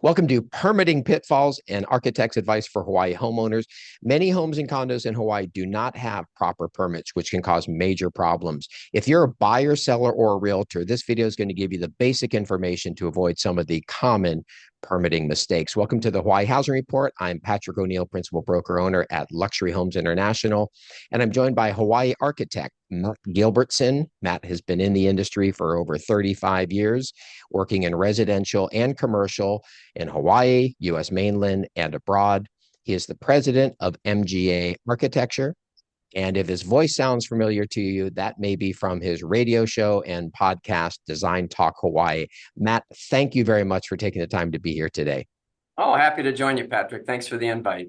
Welcome to Permitting Pitfalls and Architect's Advice for Hawaii Homeowners. Many homes and condos in Hawaii do not have proper permits, which can cause major problems. If you're a buyer, seller, or a realtor, this video is going to give you the basic information to avoid some of the common permitting mistakes. Welcome to the Hawaii Housing Report. I'm Patrick ONeill, Principal Broker Owner at Luxury Homes International, and I'm joined by Hawaii architect Matt Gilbertson. Matt has been in the industry for over 35 years, working in residential and commercial in Hawaii, U.S. mainland, and abroad. He is the president of MGA Architecture. And if his voice sounds familiar to you, that may be from his radio show and podcast, Design Talk Hawaii. Matt, thank you very much for taking the time to be here today. Oh, happy to join you, Patrick. Thanks for the invite.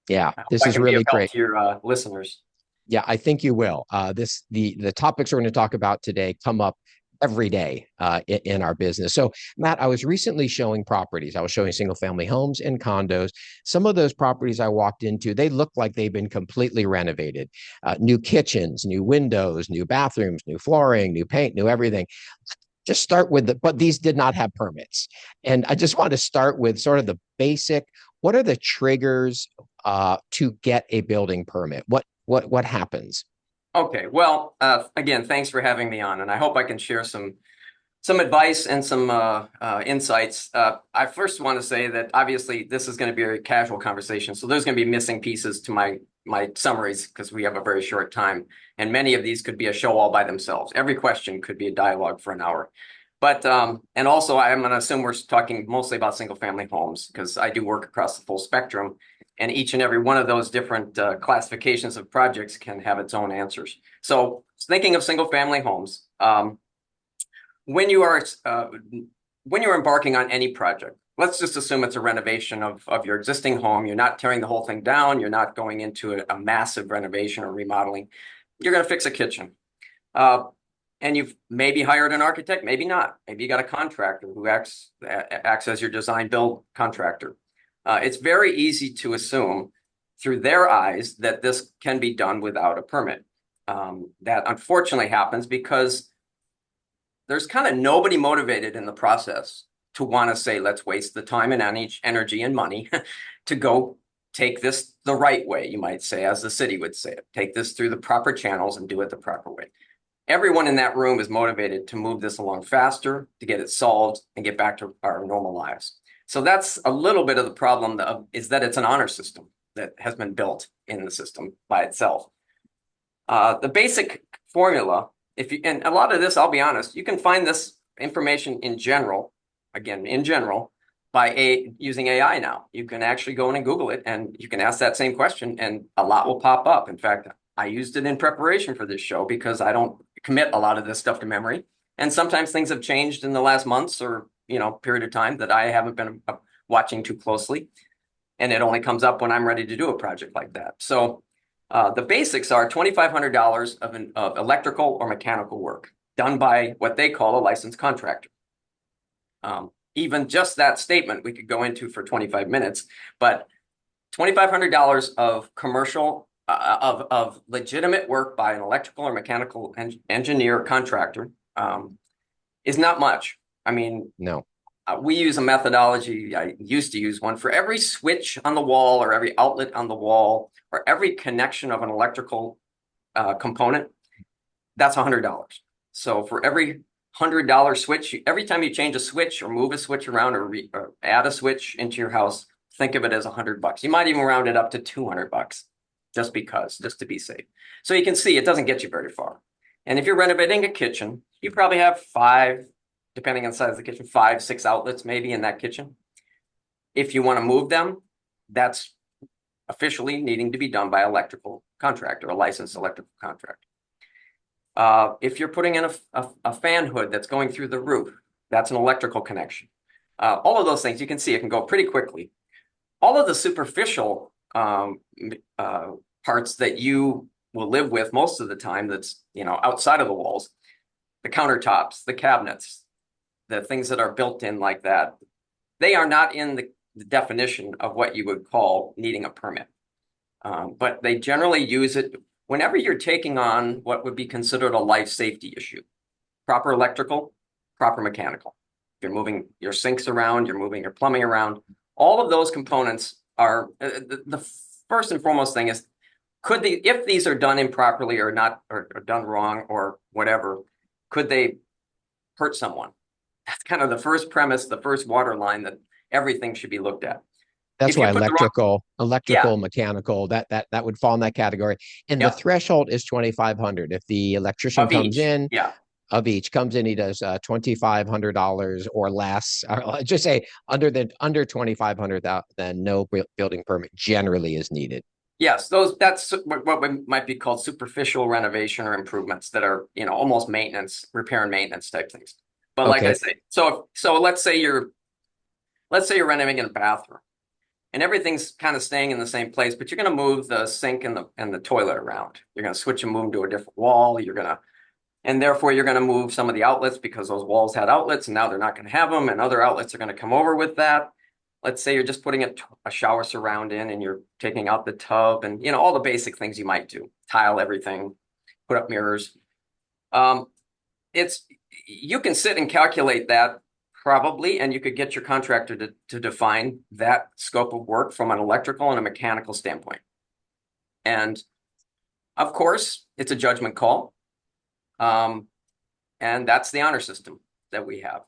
Yeah, I hope this I is can be really of help great. to your listeners. Yeah, I think you will. The topics we're going to talk about today come up every day in our business. So, Matt, I was recently showing properties. I was showing single family homes and condos. Some of those properties I walked into, they look like they've been completely renovated. New kitchens, new windows, new bathrooms, new flooring, new paint, new everything. Just start with but these did not have permits. And I just want to start with sort of the basic, what are the triggers to get a building permit? What happens? Okay, well, again, thanks for having me on, and I hope I can share some advice and some insights. I first want to say that obviously this is going to be a very casual conversation, so there's going to be missing pieces to my summaries because we have a very short time, and many of these could be a show all by themselves. Every question could be a dialogue for an hour. But and also I'm going to assume we're talking mostly about single family homes because I do work across the full spectrum. And each and every one of those different classifications of projects can have its own answers. So thinking of single family homes, when you are embarking on any project, let's just assume it's a renovation of your existing home. You're not tearing the whole thing down. You're not going into a massive renovation or remodeling. You're going to fix a kitchen. And you've maybe hired an architect, maybe not. Maybe you got a contractor who acts as your design build contractor. It's very easy to assume through their eyes that this can be done without a permit. That unfortunately happens because there's kind of nobody motivated in the process to want to say, let's waste the time and energy and money to go take this the right way, you might say, as the city would say it. Take this through the proper channels and do it the proper way. Everyone in that room is motivated to move this along faster, to get it solved and get back to our normal lives. So that's a little bit of the problem is that it's an honor system that has been built in the system by itself. The basic formula, and a lot of this, I'll be honest, you can find this information in general, by using AI now. You can actually go in and Google it and you can ask that same question and a lot will pop up. In fact, I used it in preparation for this show because I don't commit a lot of this stuff to memory. And sometimes things have changed in the last months or period of time that I haven't been watching too closely. And it only comes up when I'm ready to do a project like that. So the basics are $2,500 of electrical or mechanical work done by what they call a licensed contractor. Even just that statement we could go into for 25 minutes, but $2,500 of commercial, of legitimate work by an electrical or mechanical engineer or contractor is not much. I mean, no. We use a methodology, I used to use one, for every switch on the wall or every outlet on the wall or every connection of an electrical component, that's $100. So for every $100 switch, every time you change a switch or move a switch around or add a switch into your house, think of it as $100. You might even round it up to $200 just to be safe. So you can see it doesn't get you very far. And if you're renovating a kitchen, you probably have five, depending on the size of the kitchen, 5, 6 outlets maybe in that kitchen. If you want to move them, that's officially needing to be done by an electrical contractor, a licensed electrical contractor. If you're putting in a fan hood that's going through the roof, that's an electrical connection. All of those things, you can see it can go pretty quickly. All of the superficial parts that you will live with most of the time that's outside of the walls, the countertops, the cabinets, the things that are built in like that, they are not in the definition of what you would call needing a permit. But they generally use it whenever you're taking on what would be considered a life safety issue. Proper electrical, proper mechanical. you're moving your sinks around, you're moving your plumbing around. All of those components are the first and foremost thing is if these are done improperly or not or done wrong or whatever, could they hurt someone? That's kind of the first premise, the first waterline that everything should be looked at. That's If you why put the wrong, yeah, mechanical, that would fall in that category. And the yep, threshold is 2,500. If the electrician of comes each, in, yeah. he does $2,500 or less. Just say under 2,500, then no building permit generally is needed. Yes, that's what might be called superficial renovation or improvements that are, almost maintenance, repair and maintenance type things. But like I Okay, say, so let's say you're renovating a bathroom and everything's kind of staying in the same place, but you're going to move the sink and the toilet around. You're going to switch and move them to a different wall. And therefore you're going to move some of the outlets because those walls had outlets and now they're not going to have them, and other outlets are going to come over with that. Let's say you're just putting a shower surround in and you're taking out the tub and, all the basic things you might do, tile everything, put up mirrors. You can sit and calculate that probably, and you could get your contractor to define that scope of work from an electrical and a mechanical standpoint. And of course, it's a judgment call. And that's the honor system that we have.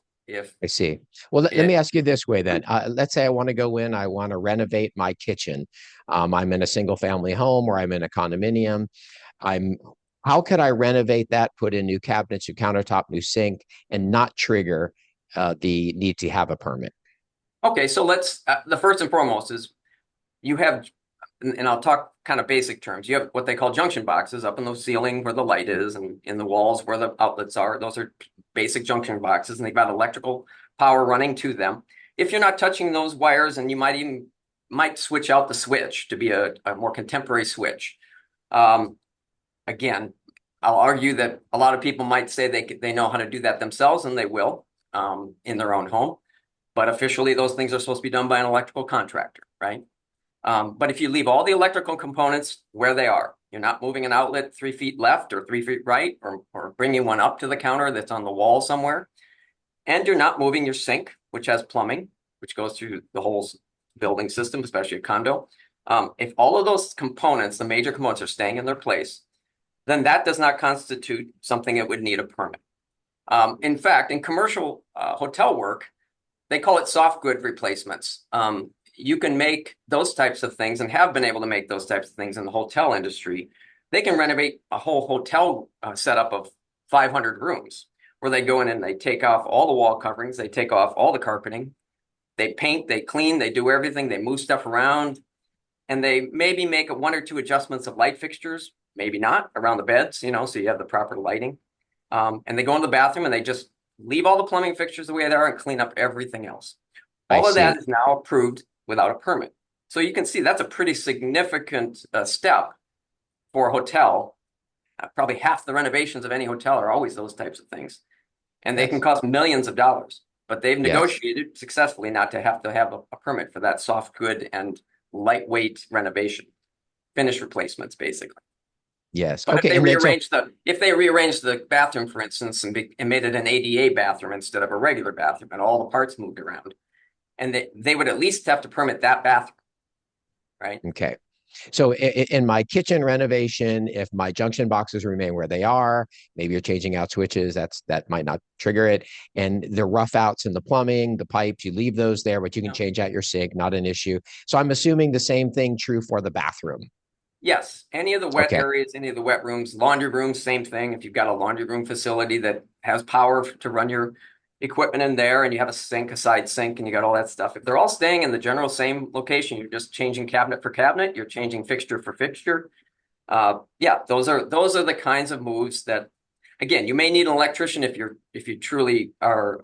I see. Well, let me ask you this way then. Let's say I want to go in, I want to renovate my kitchen. I'm in a single family home or I'm in a condominium. I'm How could I renovate that, put in new cabinets, new countertop, new sink, and not trigger the need to have a permit? Okay, so the first and foremost is you have, and I'll talk kind of basic terms. You have what they call junction boxes up in the ceiling where the light is and in the walls where the outlets are. Those are basic junction boxes, and they've got electrical power running to them. If you're not touching those wires, and you might switch out the switch to be a more contemporary switch. Again, I'll argue that a lot of people might say they know how to do that themselves, and they will in their own home. But officially, those things are supposed to be done by an electrical contractor, right? But if you leave all the electrical components where they are, you're not moving an outlet 3 feet left or 3 feet right, or bringing one up to the counter that's on the wall somewhere, and you're not moving your sink, which has plumbing, which goes through the whole building system, especially a condo. If all of those components, the major components, are staying in their place, then that does not constitute something that would need a permit. In fact, in commercial hotel work, they call it soft good replacements. You can make those types of things, and have been able to make those types of things in the hotel industry. They can renovate a whole hotel setup of 500 rooms, where they go in and they take off all the wall coverings, they take off all the carpeting, they paint, they clean, they do everything, they move stuff around, and they maybe make one or two adjustments of light fixtures, maybe not, around the beds, so you have the proper lighting. And they go in the bathroom and they just leave all the plumbing fixtures the way they are and clean up everything else. I All of that see. is now approved without a permit. So you can see that's a pretty significant step for a hotel. Probably half the renovations of any hotel are always those types of things. And they can Yes. cost millions of dollars. But they've Yes. negotiated successfully not to have a permit for that soft good and lightweight renovation, finish replacements, basically. Yes. But Okay. And then if they rearranged the bathroom, for instance, and made it an ADA bathroom instead of a regular bathroom, and all the parts moved around, and they would at least have to permit that bathroom, right? okay. So in my kitchen renovation, if my junction boxes remain where they are, maybe you're changing out switches, that might not trigger it. And the rough outs in the plumbing, the pipes, you leave those there, but you can Yeah. change out your sink, not an issue. So I'm assuming the same thing true for the bathroom. Yes, any of the wet Okay. areas, any of the wet rooms, laundry rooms, same thing. If you've got a laundry room facility that has power to run your equipment in there, and you have a side sink, and you got all that stuff, if they're all staying in the general same location, you're just changing cabinet for cabinet, you're changing fixture for fixture. Yeah, those are the kinds of moves that, again, you may need an electrician if you truly are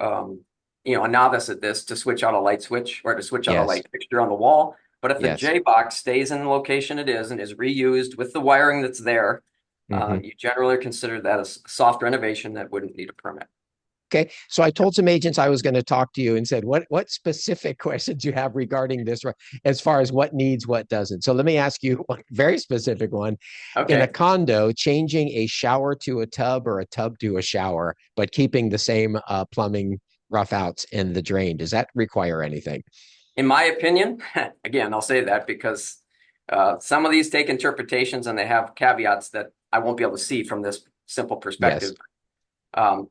a novice at this, to switch out a light switch or to switch out a Yes. light fixture on the wall. But if the Yes. J box stays in the location it is and is reused with the wiring that's there, Hmm. you generally consider that a soft renovation that wouldn't need a permit. Okay. So I told some agents I was going to talk to you and said, what specific questions you have regarding this, as far as what needs, what doesn't. So let me ask you one very specific one. In a Okay. condo, changing a shower to a tub or a tub to a shower, but keeping the same plumbing rough outs in the drain. Does that require anything? In my opinion, again, I'll say that because some of these take interpretations and they have caveats that I won't be able to see from this simple Yes. perspective. Um,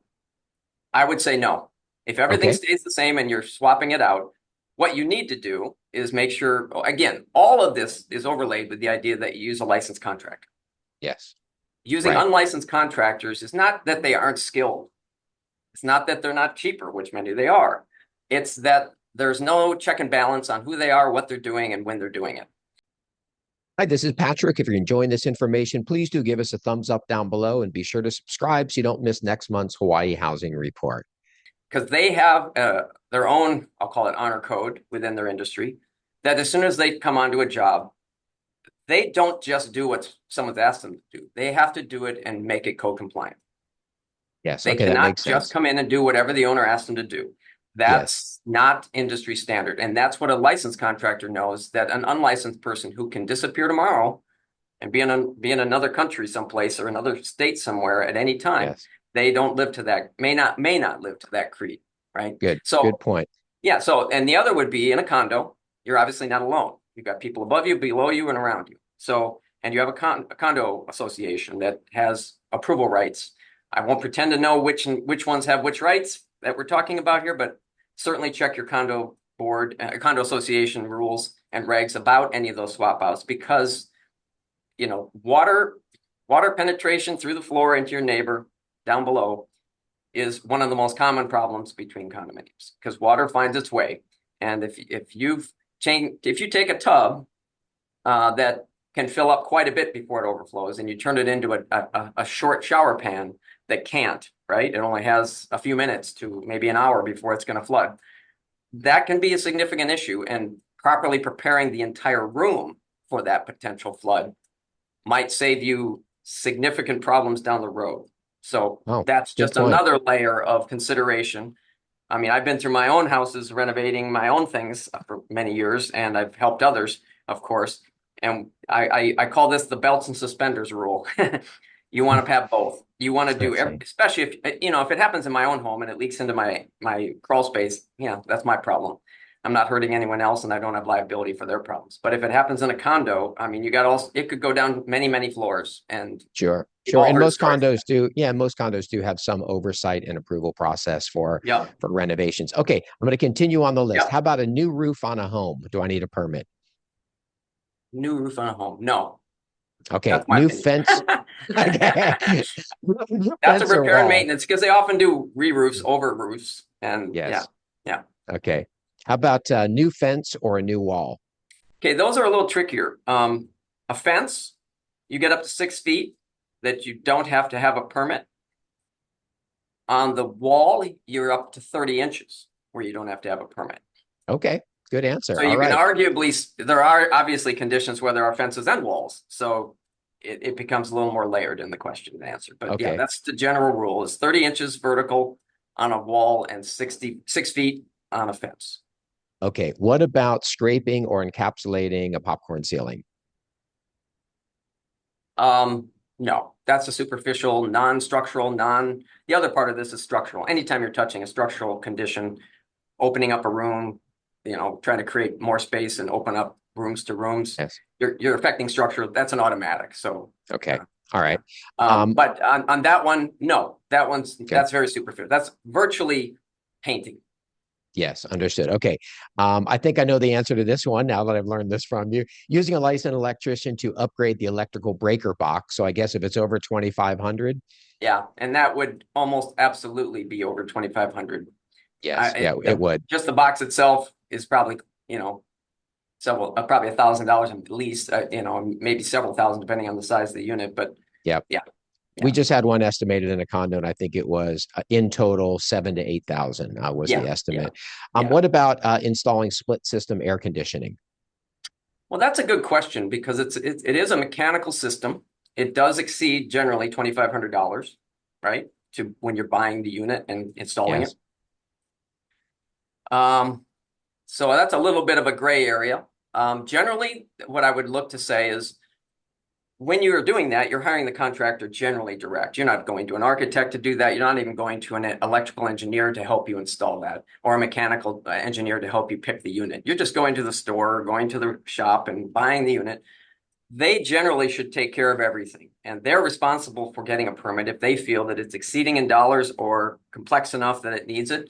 I would say no. If everything Okay. stays the same and you're swapping it out, what you need to do is make sure, again, all of this is overlaid with the idea that you use a licensed contractor. Yes. Using Right. unlicensed contractors is not that they aren't skilled. It's not that they're not cheaper, which many they are. It's that there's no check and balance on who they are, what they're doing, and when they're doing it. Hi, this is Patrick. If you're enjoying this information, please do give us a thumbs up down below and be sure to subscribe so you don't miss next month's Hawaii Housing Report. Because they have their own, I'll call it honor code within their industry, that as soon as they come onto a job, they don't just do what someone's asked them to do. They have to do it and make it code compliant. Yes. They Okay. That cannot makes just sense. come in and do whatever the owner asked them to do. Yes. That's not industry standard. And that's what a licensed contractor knows, that an unlicensed person who can disappear tomorrow and be in another country someplace or another state somewhere at any time, Yes. they don't live to that, may not live to that creed, right? Good. Good So point. yeah, so and the other would be in a condo, you're obviously not alone. You've got people above you, below you, and around you. So, and you have a condo association that has approval rights. I won't pretend to know which ones have which rights that we're talking about here, but certainly check your condo board, condo association rules and regs about any of those swap outs, because water penetration through the floor into your neighbor down below is one of the most common problems between condominiums, because water finds its way. And if you take a tub that can fill up quite a bit before it overflows, and you turn it into a short shower pan that can't, right? It only has a few minutes to maybe an hour before it's going to flood. That can be a significant issue, and properly preparing the entire room for that potential flood might save you significant problems down the road. So Oh, that's good just point. another layer of consideration. I mean, I've been through my own houses, renovating my own things for many years, and I've helped others, of course. And I call this the belts and suspenders rule. You want to have both. You want to do, Let's see. especially if if it happens in my own home and it leaks into my crawl space, that's my problem. I'm not hurting anyone else, and I don't have liability for their problems. But if it happens in a condo, I mean, it could go down many, many floors, and Sure. we've Sure. all And heard most stories. condos do. Yeah, most condos do have some oversight and approval process Yep. for renovations. Okay, I'm going to continue on the list. Yep. How about a new roof on a home? Do I need a permit? New roof on a home. No, Okay, that's my new opinion. fence. Okay. New That's a fence or repair and wall? maintenance, because they often do re-roofs over roofs. And yeah, Yes. yeah. Okay. How about a new fence or a new wall? Okay, those are a little trickier. A fence, you get up to 6 feet that you don't have to have a permit. On the wall, you're up to 30 inches where you don't have to have a permit. Okay, good answer. So All you can right. arguably, there are obviously conditions where there are fences and walls. So it becomes a little more layered in the question and answer. But yeah, Okay. that's the general rule, is 30 inches vertical on a wall and 6 feet on a fence. Okay. What about scraping or encapsulating a popcorn ceiling? No, that's a superficial, non-structural, the other part of this is structural. Anytime you're touching a structural condition, opening up a room, trying to create more space and open up rooms to rooms, Yes. you're affecting structure. That's an automatic. So, Okay. uh, All yeah. right. Um, But on that one, no, okay. that's very superficial. That's virtually painting. Yes, understood. Okay. I think I know the answer to this one now that I've learned this from you. Using a licensed electrician to upgrade the electrical breaker box. So I guess if it's over 2,500. Yeah, and that would almost absolutely be over 2,500. Yes. Yeah, it would. Just the box itself is probably, several, probably $1,000 at least, maybe several thousand depending on the size of the unit. But Yep. yeah, We yeah, just had one estimated in a condo, and I think it was in total 7 to 8,000 was the yeah, yeah, estimate. yeah. What about installing split system air conditioning? Well, that's a good question, because it is a mechanical system. It does exceed generally $2,500, right? To when you're buying the unit and installing it. Yes. So that's a little bit of a gray area. Generally, what I would look to say is when you're doing that, you're hiring the contractor generally direct. You're not going to an architect to do that. You're not even going to an electrical engineer to help you install that, or a mechanical engineer to help you pick the unit. You're just going to the store, going to the shop and buying the unit. They generally should take care of everything, and they're responsible for getting a permit if they feel that it's exceeding in dollars or complex enough that it needs it.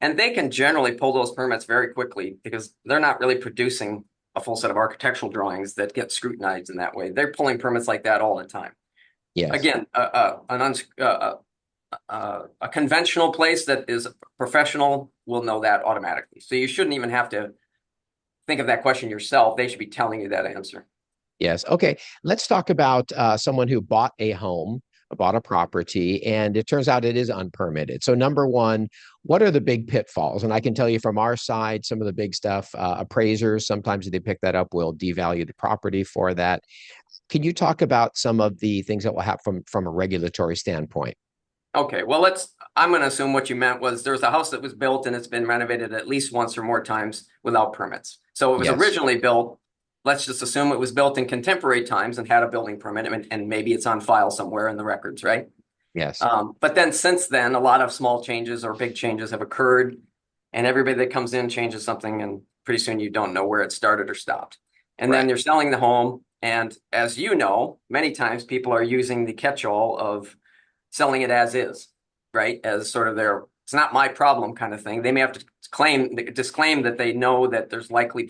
And they can generally pull those permits very quickly because they're not really producing a full set of architectural drawings that get scrutinized in that way. They're pulling permits like that all the time. Yes. Again, a conventional place that is professional will know that automatically. So you shouldn't even have to think of that question yourself. They should be telling you that answer. Yes. Okay. Let's talk about someone who bought a home, bought a property, and it turns out it is unpermitted. So, number one, what are the big pitfalls? And I can tell you from our side, some of the big stuff, appraisers, sometimes if they pick that up, will devalue the property for that. Can you talk about some of the things that will happen from a regulatory standpoint? Okay, well, I'm going to assume what you meant was there's a house that was built and it's been renovated at least once or more times without permits. So it was Yes. originally built, let's just assume it was built in contemporary times and had a building permit, and maybe it's on file somewhere in the records, right? Yes. But then since then, a lot of small changes or big changes have occurred, and everybody that comes in changes something, and pretty soon you don't know where it started or stopped. And then Right. you're selling the home, and as you know, many times people are using the catch-all of selling it as is, right? As sort of their, it's not my problem kind of thing. They may have to disclaim that they know that there's likely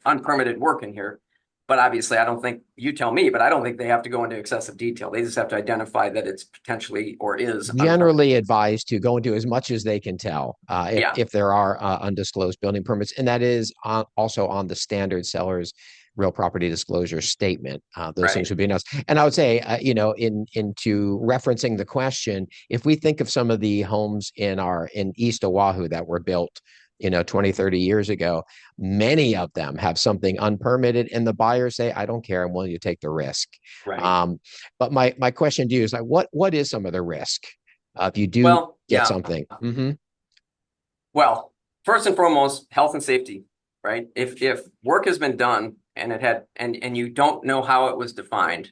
unpermitted work in here. But obviously, I don't think, you tell me, but I don't think they have to go into excessive detail. They just have to identify that it's potentially or is unpermitted. Generally advised to go into as much as they can tell Yeah, if there are undisclosed building permits. And that is also on the standard seller's real property disclosure statement. Those things right. would be announced. And I would say, into referencing the question, if we think of some of the homes in East Oahu that were built 20, 30 years ago, many of them have something unpermitted, and the buyers say, I don't care, I'm willing to take the risk. Right. Um, but my question to you is like, what is some of the risk if you do Well, get yeah. something? Mm-hmm. Well, first and foremost, health and safety, right? If work has been done and it had and you don't know how it was defined,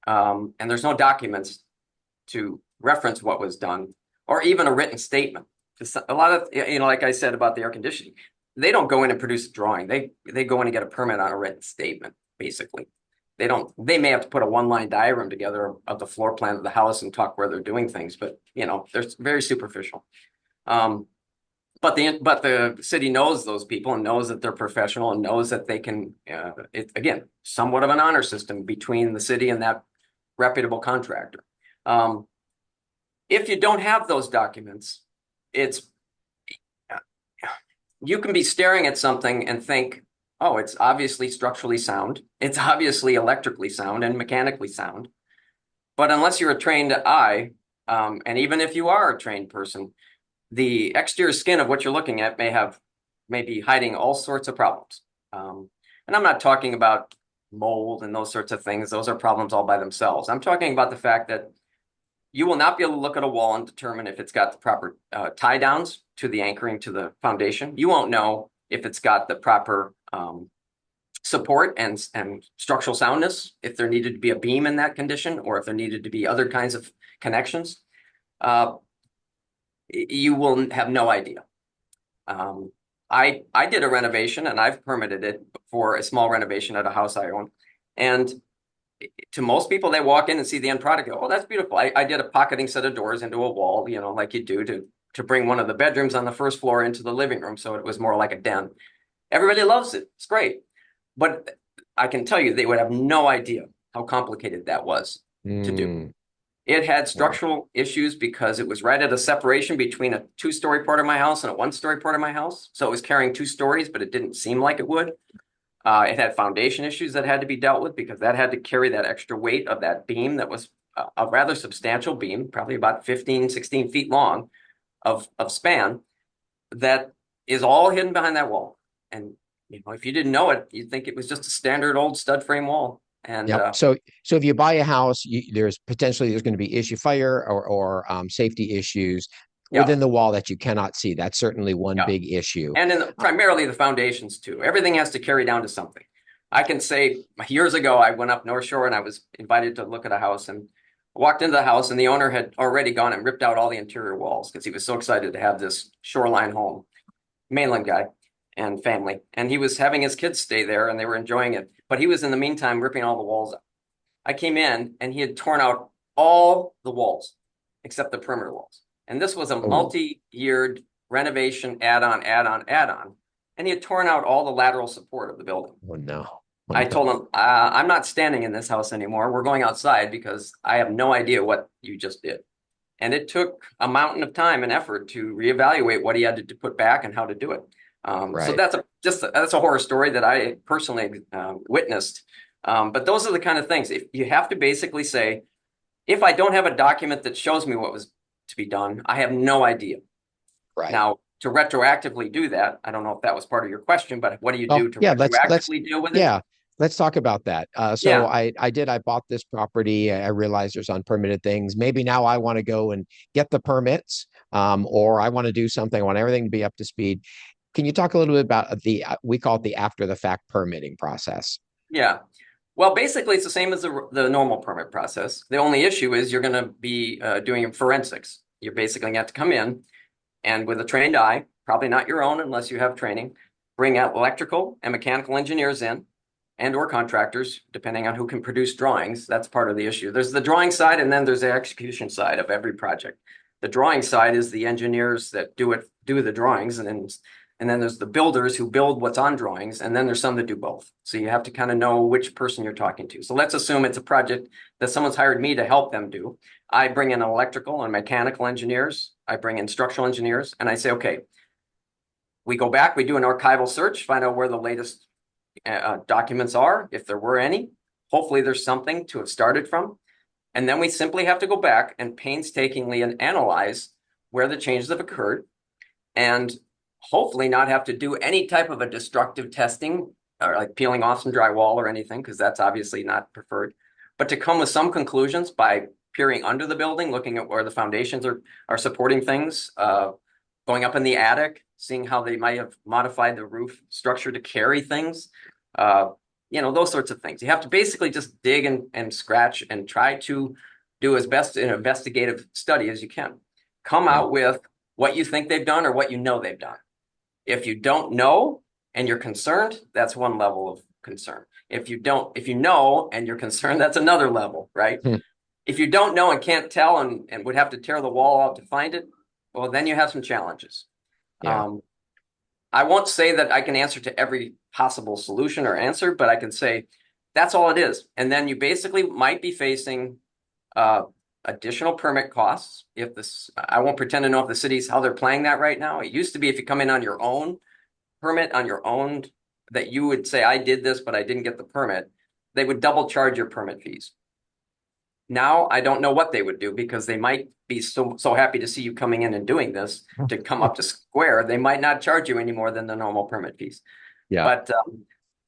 and there's no documents to reference what was done, or even a written statement. A lot of, like I said about the air conditioning, they don't go in and produce a drawing. They go in and get a permit on a written statement, basically. They don't. They may have to put a one-line diagram together of the floor plan of the house and talk where they're doing things, but they're very superficial. Um, but the city knows those people and knows that they're professional and knows that they can. Again, somewhat of an honor system between the city and that reputable contractor. Um, if you don't have those documents, it's you can be staring at something and think, oh, it's obviously structurally sound. It's obviously electrically sound and mechanically sound. But unless you're a trained eye, and even if you are a trained person, the exterior skin of what you're looking at may be hiding all sorts of problems. And I'm not talking about mold and those sorts of things. Those are problems all by themselves. I'm talking about the fact that you will not be able to look at a wall and determine if it's got the proper tie downs to the anchoring to the foundation. You won't know if it's got the proper support and structural soundness, if there needed to be a beam in that condition, or if there needed to be other kinds of connections. You will have no idea. I did a renovation, and I've permitted it for a small renovation at a house I own. And to most people, they walk in and see the end product, go, oh, that's beautiful. I did a pocketing set of doors into a wall, like you do to bring one of the bedrooms on the first floor into the living room, so it was more like a den. Everybody loves it. It's great. But I can tell you, they would have no idea how complicated that was to do. Mm. It had Wow. structural issues because it was right at a separation between a two-story part of my house and a one-story part of my house. So it was carrying 2 stories, but it didn't seem like it would. It had foundation issues that had to be dealt with because that had to carry that extra weight of that beam that was a rather substantial beam, probably about 15, 16 feet long of span, that is all hidden behind that wall. And if you didn't know it, you'd think it was just a standard old stud frame wall. And Yep. So if you buy a house, there's going to be fire or safety issues yeah, within the wall that you cannot see. That's certainly one yeah. big issue. And primarily the foundations too. Everything has to carry down to something. I can say years ago, I went up North Shore and I was invited to look at a house and walked into the house and the owner had already gone and ripped out all the interior walls because he was so excited to have this shoreline home, mainland guy and family. And he was having his kids stay there and they were enjoying it. But he was in the meantime ripping all the walls out. I came in and he had torn out all the walls except the perimeter walls. And this was a Oh, multi-year renovation, add-on, add-on, add-on. And he had torn out all the lateral support of the building. oh no. Oh I told no. him, I'm not standing in this house anymore. We're going outside because I have no idea what you just did. And it took a mountain of time and effort to reevaluate what he had to put back and how to do it. So Right. that's a horror story that I personally witnessed. But those are the kind of things. If you have to basically say, if I don't have a document that shows me what was to be done, I have no idea. Right. Now, to retroactively do that, I don't know if that was part of your question, but what do you Well, do to yeah, let's retroactively deal with it? yeah, let's talk about that. So Yeah. I bought this property. I realized there's unpermitted things. Maybe now I want to go and get the permits, or I want to do something. I want everything to be up to speed. Can you talk a little bit about we call it the after the fact permitting process? Yeah. Well, basically, it's the same as the normal permit process. The only issue is you're going to be doing forensics. You're basically going to have to come in and with a trained eye, probably not your own unless you have training, bring out electrical and mechanical engineers in and or contractors, depending on who can produce drawings. That's part of the issue. There's the drawing side and then there's the execution side of every project. The drawing side is the engineers that do the drawings, and then there's the builders who build what's on drawings, and then there's some that do both. So you have to kind of know which person you're talking to. So let's assume it's a project that someone's hired me to help them do. I bring in electrical and mechanical engineers. I bring in structural engineers, and I say, okay, we go back, we do an archival search, find out where the latest documents are, if there were any. Hopefully there's something to have started from. And then we simply have to go back and painstakingly analyze where the changes have occurred and hopefully not have to do any type of a destructive testing or like peeling off some drywall or anything, because that's obviously not preferred, but to come with some conclusions by peering under the building, looking at where the foundations are supporting things, going up in the attic, seeing how they might have modified the roof structure to carry things, those sorts of things. You have to basically just dig and scratch and try to do as best an investigative study as you can. Come Yeah. out with what you think they've done or what you know they've done. If you don't know and you're concerned, that's one level of concern. If you know and you're concerned, that's another level, right? Hmm. If you don't know and can't tell and would have to tear the wall out to find it, well, then you have some challenges. Yeah. I won't say that I can answer to every possible solution or answer, but I can say that's all it is. And then you basically might be facing additional permit costs. I won't pretend to know if the city's how they're playing that right now. It used to be if you come in on your own permit on your own, that you would say, I did this, but I didn't get the permit. They would double charge your permit fees. Now, I don't know what they would do because they might be so happy to see you coming in and doing this to come up to square. They might not charge you any more than the normal permit fees. Yeah.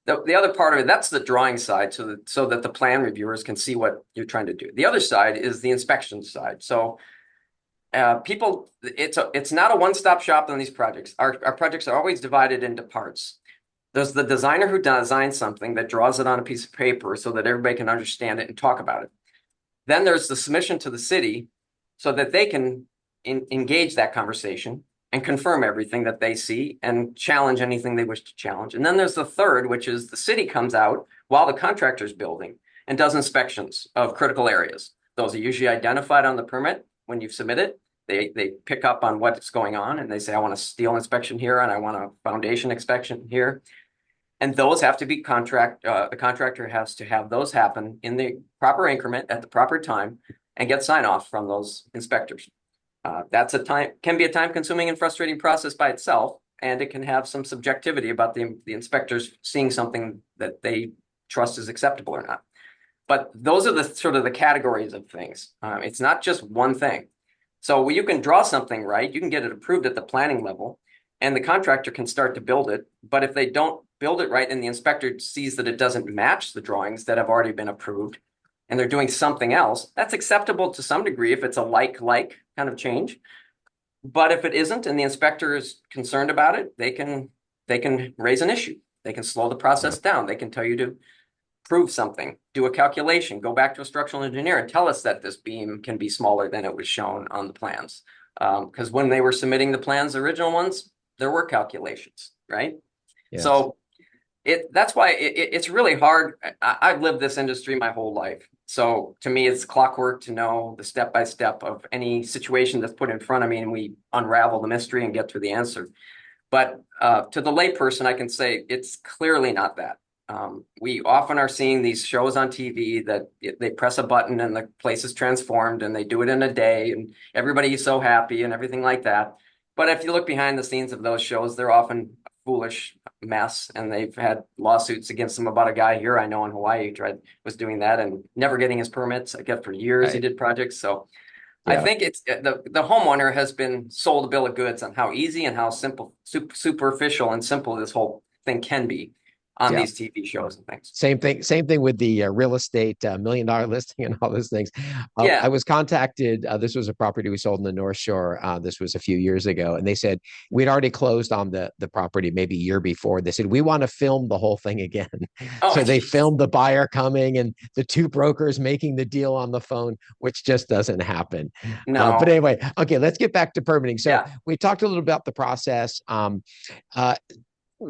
But the other part of it, that's the drawing side, so that the plan reviewers can see what you're trying to do. The other side is the inspection side. So it's not a one-stop shop on these projects. Our projects are always divided into parts. There's the designer who designs something that draws it on a piece of paper so that everybody can understand it and talk about it. Then there's the submission to the city so that they can engage that conversation and confirm everything that they see and challenge anything they wish to challenge. And then there's the third, which is the city comes out while the contractor's building and does inspections of critical areas. Those are usually identified on the permit when you submit it. They pick up on what's going on and they say, I want a steel inspection here and I want a foundation inspection here. And those have to be the contractor has to have those happen in the proper increment at the proper time and get sign off from those inspectors. Can be a time consuming and frustrating process by itself. And it can have some subjectivity about the inspectors seeing something that they trust is acceptable or not. But those are the sort of the categories of things. It's not just one thing. So you can draw something right, you can get it approved at the planning level, and the contractor can start to build it. But if they don't build it right and the inspector sees that it doesn't match the drawings that have already been approved and they're doing something else, that's acceptable to some degree if it's a like kind of change. But if it isn't and the inspector is concerned about it, they can raise an issue. They can slow the process down. They can tell you to prove something, do a calculation, go back to a structural engineer and tell us that this beam can be smaller than it was shown on the plans. Because when they were submitting the plans, the original ones, there were calculations, right? Yes. So that's why it's really hard. I've lived this industry my whole life. So to me, it's clockwork to know the step-by-step of any situation that's put in front of me, and we unravel the mystery and get to the answer. But to the layperson, I can say it's clearly not that. We often are seeing these shows on TV that they press a button and the place is transformed, and they do it in a day and everybody's so happy and everything like that. But if you look behind the scenes of those shows, they're often a foolish mess, and they've had lawsuits against them about a guy here I know in Hawaii who was doing that and never getting his permits. I guess for years he Right. did projects. So I Yeah. think it's the homeowner has been sold a bill of goods on how easy and how simple, superficial and simple this whole thing can be on Yeah. these TV shows and things. Same thing with the real estate $1 million listing and all those things. I Yeah. was contacted. This was a property we sold in the North Shore. This was a few years ago, and they said we'd already closed on the property maybe a year before. They said we want to film the whole thing again. Oh, So they geez. filmed the buyer coming and the two brokers making the deal on the phone, which just doesn't happen. But No. anyway, okay, let's get back to permitting. So Yeah. we talked a little about the process. Uh,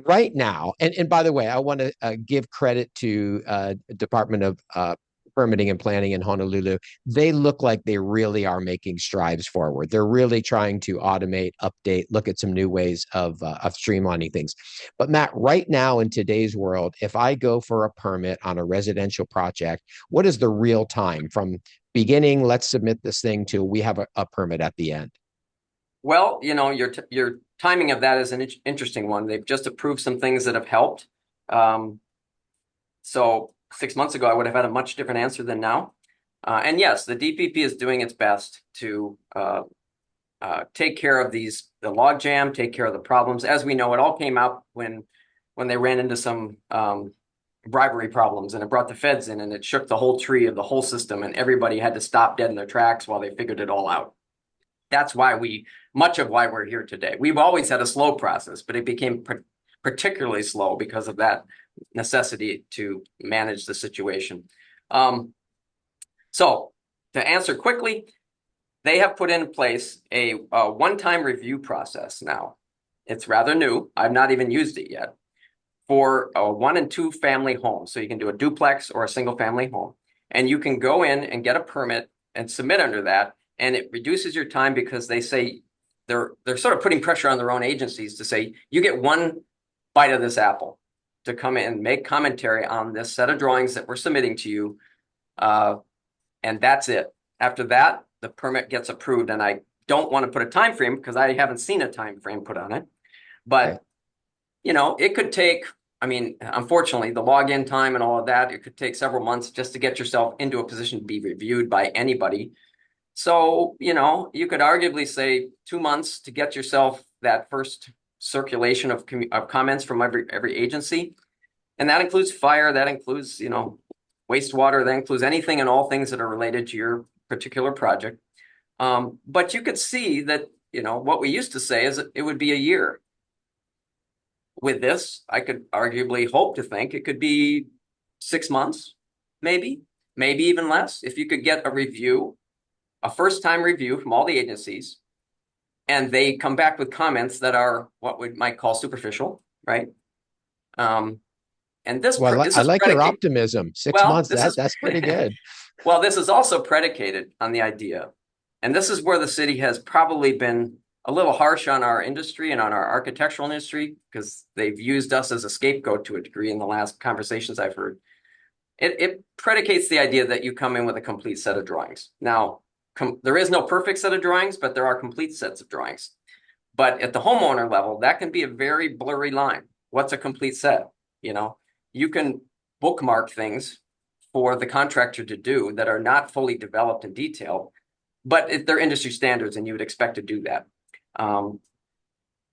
right now, and by the way, I want to give credit to Department of Permitting and Planning in Honolulu. They look like they really are making strides forward. They're really trying to automate, update, look at some new ways of streamlining things. But Matt, right now in today's world, if I go for a permit on a residential project, what is the real time from beginning? Let's submit this thing to we have a permit at the end. Well, your timing of that is an interesting one. They've just approved some things that have helped. So 6 months ago, I would have had a much different answer than now. And yes, the DPP is doing its best to take care of the logjam, take care of the problems. As we know, it all came out when they ran into some bribery problems, and it brought the feds in, and it shook the whole tree of the whole system, and everybody had to stop dead in their tracks while they figured it all out. That's why much of why we're here today. We've always had a slow process, but it became particularly slow because of that necessity to manage the situation. So to answer quickly, they have put in place a one-time review process now. It's rather new. I've not even used it yet for a 1 and 2 family home. So you can do a duplex or a single family home, and you can go in and get a permit and submit under that. And it reduces your time because they say they're sort of putting pressure on their own agencies to say, you get one bite of this apple to come in and make commentary on this set of drawings that we're submitting to you. And that's it. After that, the permit gets approved. And I don't want to put a time frame because I haven't seen a time frame put on it. Okay. But, it could take, unfortunately, the login time and all of that, it could take several months just to get yourself into a position to be reviewed by anybody. So, you could arguably say 2 months to get yourself that first circulation of comments from every agency. And that includes fire, that includes, wastewater, that includes anything and all things that are related to your particular project. But you could see that, what we used to say is it would be a year. With this, I could arguably hope to think it could be 6 months, maybe even less. If you could get a first-time review from all the agencies, and they come back with comments that are what we might call superficial, right? And this Well, this I is like your predicated. optimism. Six Well, months, that's pretty good. well, this is also predicated on the idea, and this is where the city has probably been a little harsh on our industry and on our architectural industry because they've used us as a scapegoat to a degree in the last conversations I've heard. It predicates the idea that you come in with a complete set of drawings. Now, there is no perfect set of drawings, but there are complete sets of drawings. But at the homeowner level, that can be a very blurry line. What's a complete set? You can bookmark things for the contractor to do that are not fully developed in detail, but they're industry standards and you would expect to do that.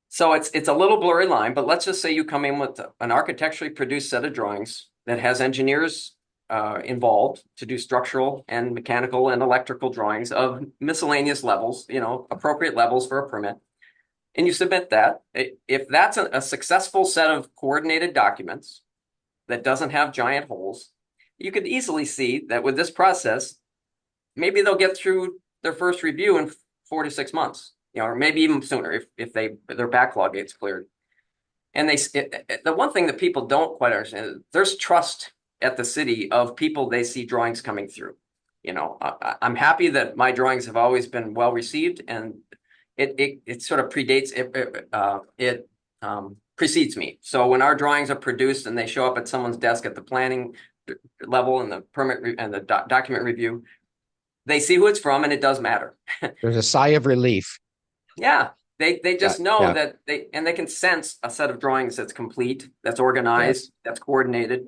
So it's a little blurry line, but let's just say you come in with an architecturally produced set of drawings that has engineers involved to do structural and mechanical and electrical drawings of miscellaneous levels, appropriate levels for a permit. and you submit that. If that's a successful set of coordinated documents that doesn't have giant holes, you could easily see that with this process, maybe they'll get through their first review in 4 to 6 months, or maybe even sooner if their backlog gets cleared. And the one thing that people don't quite understand is there's trust at the city of people they see drawings coming through. I'm happy that my drawings have always been well received, and it sort of predates it precedes me. So when our drawings are produced and they show up at someone's desk at the planning level and the permit and the document review, they see who it's from, and it does matter. There's a sigh of relief. Yeah, they just know Yeah. that they can sense a set of drawings that's complete, that's organized, Yes. that's coordinated,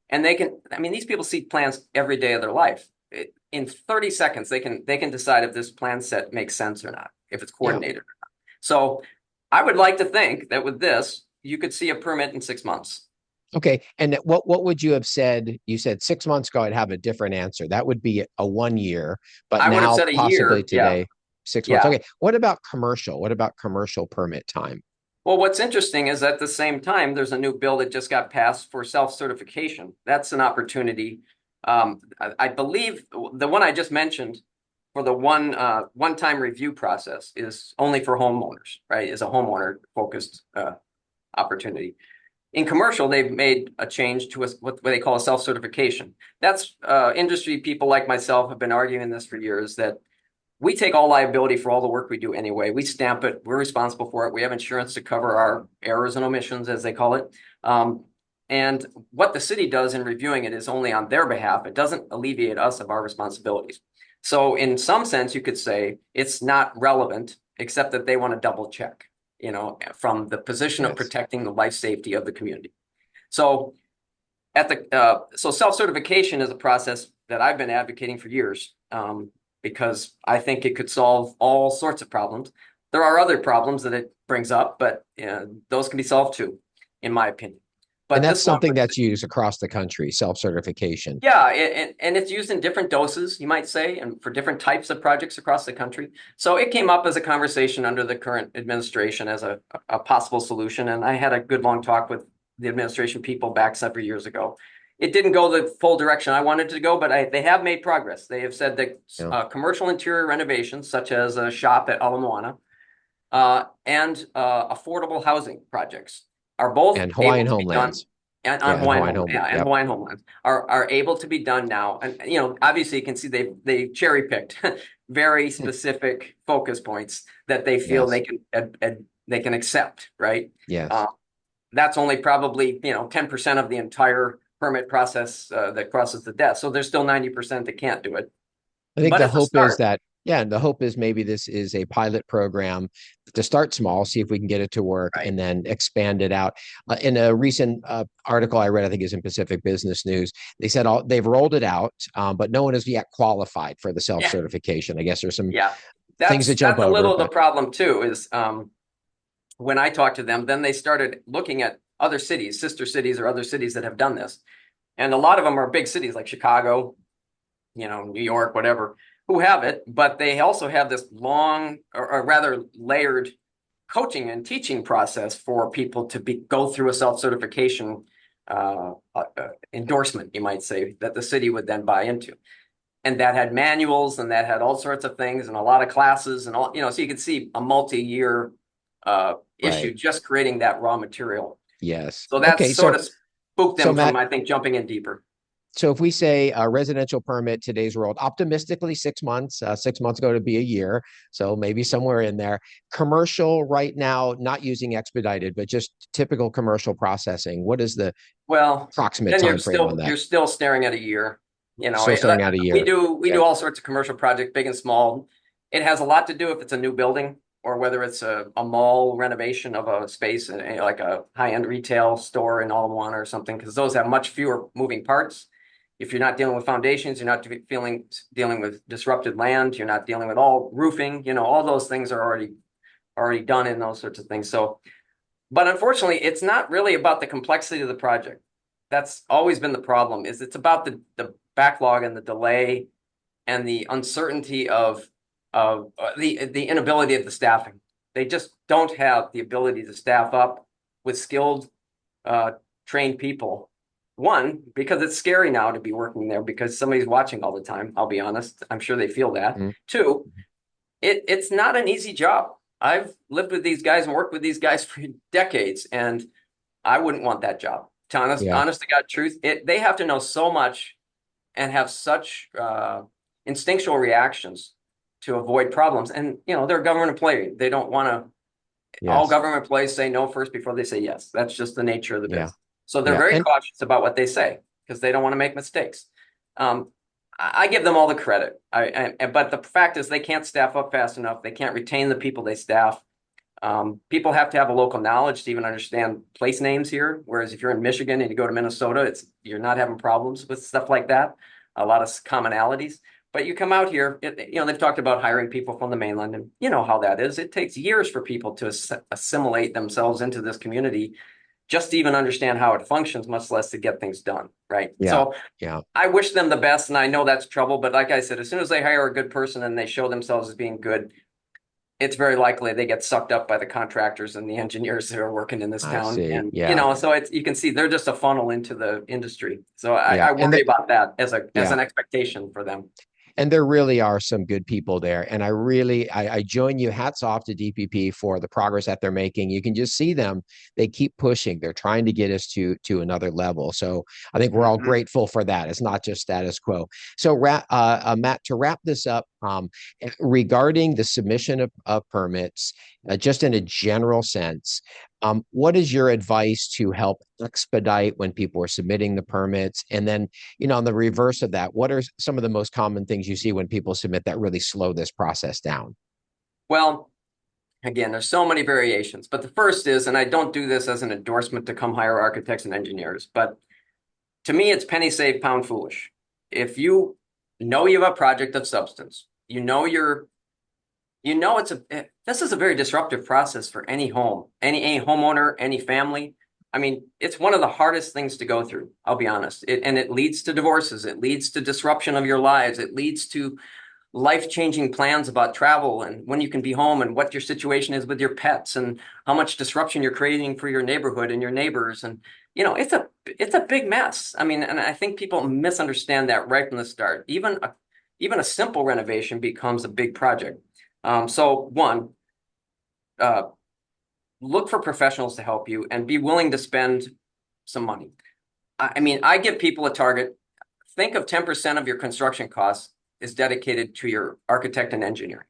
and these people see plans every day of their life. In 30 seconds, they can decide if this plan set makes sense or not, if it's Yeah. coordinated or not. So I would like to think that with this, you could see a permit in 6 months. Okay. And what would you have said? You said 6 months ago, I'd have a different answer. That would be a 1 year, but I would have now said a possibly year. Yeah. today, 6 months. Yeah. Okay. What about commercial? What about commercial permit time? Well, what's interesting is at the same time, there's a new bill that just got passed for self-certification. That's an opportunity. I believe the one I just mentioned for the one-time review process is only for homeowners, right? Is a homeowner-focused opportunity. In commercial, they've made a change to what they call a self-certification. That's industry people like myself have been arguing this for years, that we take all liability for all the work we do anyway. We stamp it. We're responsible for it. We have insurance to cover our errors and omissions, as they call it. And what the city does in reviewing it is only on their behalf. It doesn't alleviate us of our responsibilities. So in some sense, you could say it's not relevant, except that they want to double check, from the position of protecting the life safety of the community. So so self-certification is a process that I've been advocating for years. Because I think it could solve all sorts of problems. There are other problems that it brings up, but those can be solved too, in my opinion. But And that's this one, something that's used across the country, self-certification. yeah, and it's used in different doses, you might say, and for different types of projects across the country. So it came up as a conversation under the current administration as a possible solution. And I had a good long talk with the administration people back several years ago. It didn't go the full direction I wanted to go, but they have made progress. They have said that commercial interior renovations, such as a shop at Ala Moana, and affordable housing projects are both And able Hawaiian to be done. homelands. And Yeah, on and Hawaiian Hawaiian home, homeland. yeah, and Yep. Hawaiian homelands are able to be done now. And obviously you can see they cherry picked very specific focus points that they feel Yes. they can accept, right? Yes. That's only probably 10% of the entire permit process that crosses the desk. So there's still 90% that can't do it. I think But the it's a hope is start. that, yeah, and the hope is maybe this is a pilot program to start small, see if we can get it to work, Right. and then expand it out. In a recent article I read, I think is in Pacific Business News, they said they've rolled it out, but no one has yet qualified for the Yeah. self-certification. I guess there's some Yeah. things to jump That's a over, little of the but problem too, is when I talked to them, then they started looking at other cities, sister cities or other cities that have done this. And a lot of them are big cities like Chicago, New York, whatever, who have it, but they also have this long or rather layered coaching and teaching process for people to go through a self-certification endorsement, you might say, that the city would then buy into. And that had manuals and that had all sorts of things and a lot of classes and all, so you could see a multi-year issue right. just creating that raw material. Yes. So that's Okay. sort of spooked So them from, Matt, I think, jumping in deeper. so if we say a residential permit today's world, optimistically 6 months, 6 months ago to be a year, so maybe somewhere in there. Commercial right now, not using expedited, but just typical commercial processing. What is the Well, approximate then time frame on that? you're still staring at a year. Still staring at a We year. do all sorts of commercial projects, big and small. It has a lot to do if it's a new building or whether it's a mall renovation of a space, like a high-end retail store in Ala Moana or something, because those have much fewer moving parts. If you're not dealing with foundations, you're not dealing with disrupted land, you're not dealing with all roofing, all those things are already done in those sorts of things. So, but unfortunately, it's not really about the complexity of the project. That's always been the problem, is it's about the backlog and the delay and the uncertainty of the inability of the staffing. They just don't have the ability to staff up with skilled, trained people. One, because it's scary now to be working there because somebody's watching all the time. I'll be honest. I'm sure they feel that. Mhm. Two, it's not an easy job. I've lived with these guys and worked with these guys for decades, and I wouldn't want that job. To Yeah. honest to God truth, they have to know so much and have such instinctual reactions to avoid problems. And they're a government employee. They don't want to. All Yes. government employees say no first before they say yes. That's just the nature of the Yeah. business. So they're Yeah. very And cautious about what they say because they don't want to make mistakes. I give them all the credit. But the fact is they can't staff up fast enough. They can't retain the people they staff. People have to have a local knowledge to even understand place names here. Whereas if you're in Michigan and you go to Minnesota, you're not having problems with stuff like that. A lot of commonalities. But you come out here, they've talked about hiring people from the mainland, and you know how that is. It takes years for people to assimilate themselves into this community, just to even understand how it functions, much less to get things done, right? yeah. So Yeah. I wish them the best, and I know that's trouble. But like I said, as soon as they hire a good person and they show themselves as being good, it's very likely they get sucked up by the contractors and the engineers that are working in this I town. see. And, Yeah. so you can see they're just a funnel into the industry. So Yeah. I worry about that as Yeah. an expectation for them. And there really are some good people there. And I join you. Hats off to DPP for the progress that they're making. You can just see them. They keep pushing. They're trying to get us to another level. So I think we're all Mhm. grateful for that. It's not just status quo. So Matt, to wrap this up, regarding the submission of permits, just in a general sense, what is your advice to help expedite when people are submitting the permits? And then, on the reverse of that, what are some of the most common things you see when people submit that really slow this process down? Well, again, there's so many variations, but the first is, and I don't do this as an endorsement to come hire architects and engineers, but to me, it's penny saved, pound foolish. If you know you have a project of substance, this is a very disruptive process for any home, any homeowner, any family. I mean, it's one of the hardest things to go through. I'll be honest. And it leads to divorces. It leads to disruption of your lives. It leads to life-changing plans about travel and when you can be home and what your situation is with your pets and how much disruption you're creating for your neighborhood and your neighbors. And it's a big mess. I mean, and I think people misunderstand that right from the start. Even a simple renovation becomes a big project. So one, uh, look for professionals to help you and be willing to spend some money. I mean, I give people a target. Think of 10% of your construction costs is dedicated to your architect and engineering.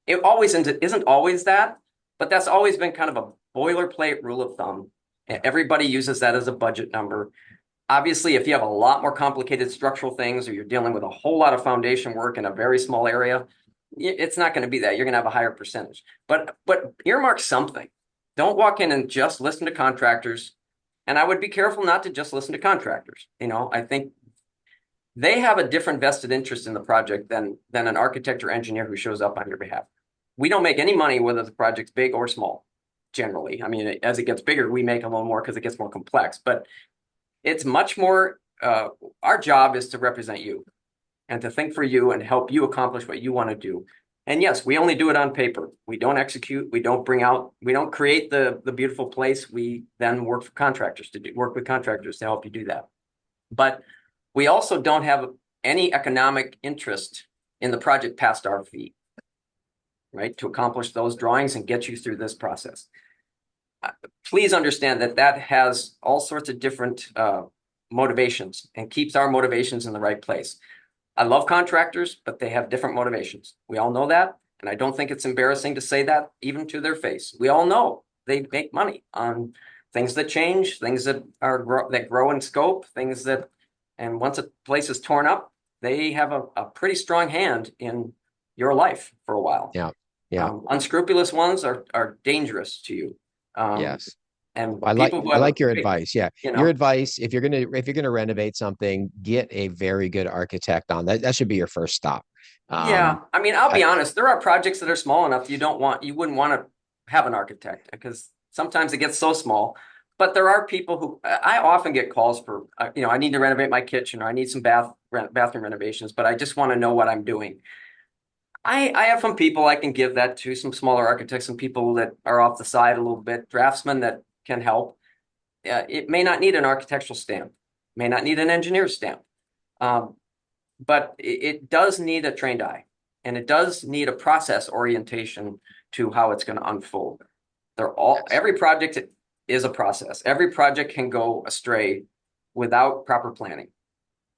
It always isn't always that, but that's always been kind of a boilerplate rule of thumb. Everybody uses that as a budget number. Obviously, if you have a lot more complicated structural things or you're dealing with a whole lot of foundation work in a very small area, it's not going to be that. You're going to have a higher percentage. But earmark something. Don't walk in and just listen to contractors. And I would be careful not to just listen to contractors. I think they have a different vested interest in the project than an architect or engineer who shows up on your behalf. We don't make any money whether the project's big or small, generally. I mean, as it gets bigger, we make a little more because it gets more complex. But it's much more, our job is to represent you and to think for you and help you accomplish what you want to do. And yes, we only do it on paper. We don't execute. We don't create the beautiful place. We then work with contractors to help you do that. But we also don't have any economic interest in the project past our fee, right? To accomplish those drawings and get you through this process. Please understand that has all sorts of different motivations and keeps our motivations in the right place. I love contractors, but they have different motivations. We all know that. And I don't think it's embarrassing to say that even to their face. We all know they make money on things that change, things that grow in scope, and once a place is torn up, they have a pretty strong hand in your life for a while. Yeah. Yeah. Unscrupulous ones are dangerous to you. Yes. And I like people who I have like your advice. Yeah. you Your know, advice, if you're gonna renovate something, get a very good architect on that. That should be your first stop. Um, yeah, I mean, I'll I, be honest. There are projects that are small enough you wouldn't want to have an architect because sometimes it gets so small. But there are people who I often get calls for, I need to renovate my kitchen or I need some bathroom renovations, but I just want to know what I'm doing. I have some people I can give that to, some smaller architects, some people that are off the side a little bit, draftsmen that can help. It may not need an architectural stamp, may not need an engineer's stamp, um, but it does need a trained eye, and it does need a process orientation to how it's going to unfold. Yes. Every project is a process. Every project can go astray without proper planning.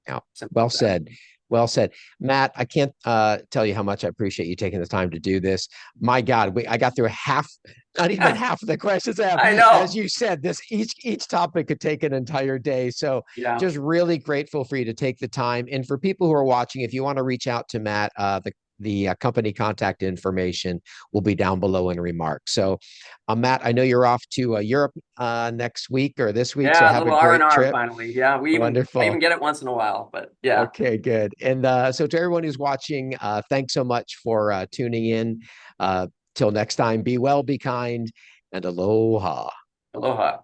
Yeah. Simple Well as that. said. Well said. Matt, I can't tell you how much I appreciate you taking the time to do this. My God, I got through half, not even half of the questions I have. I As know. you said, this each topic could take an entire day. So Yeah. just really grateful for you to take the time. And for people who are watching, if you want to reach out to Matt, the company contact information will be down below in remarks. So, Matt, I know you're off to Europe next week or this week, so Yeah, a have a little R and great R trip. finally. Yeah, I Wonderful. even get it once in a while, but yeah. Okay, good. And so to everyone who's watching, thanks so much for tuning in. Till next time, be well, be kind, and aloha. Aloha.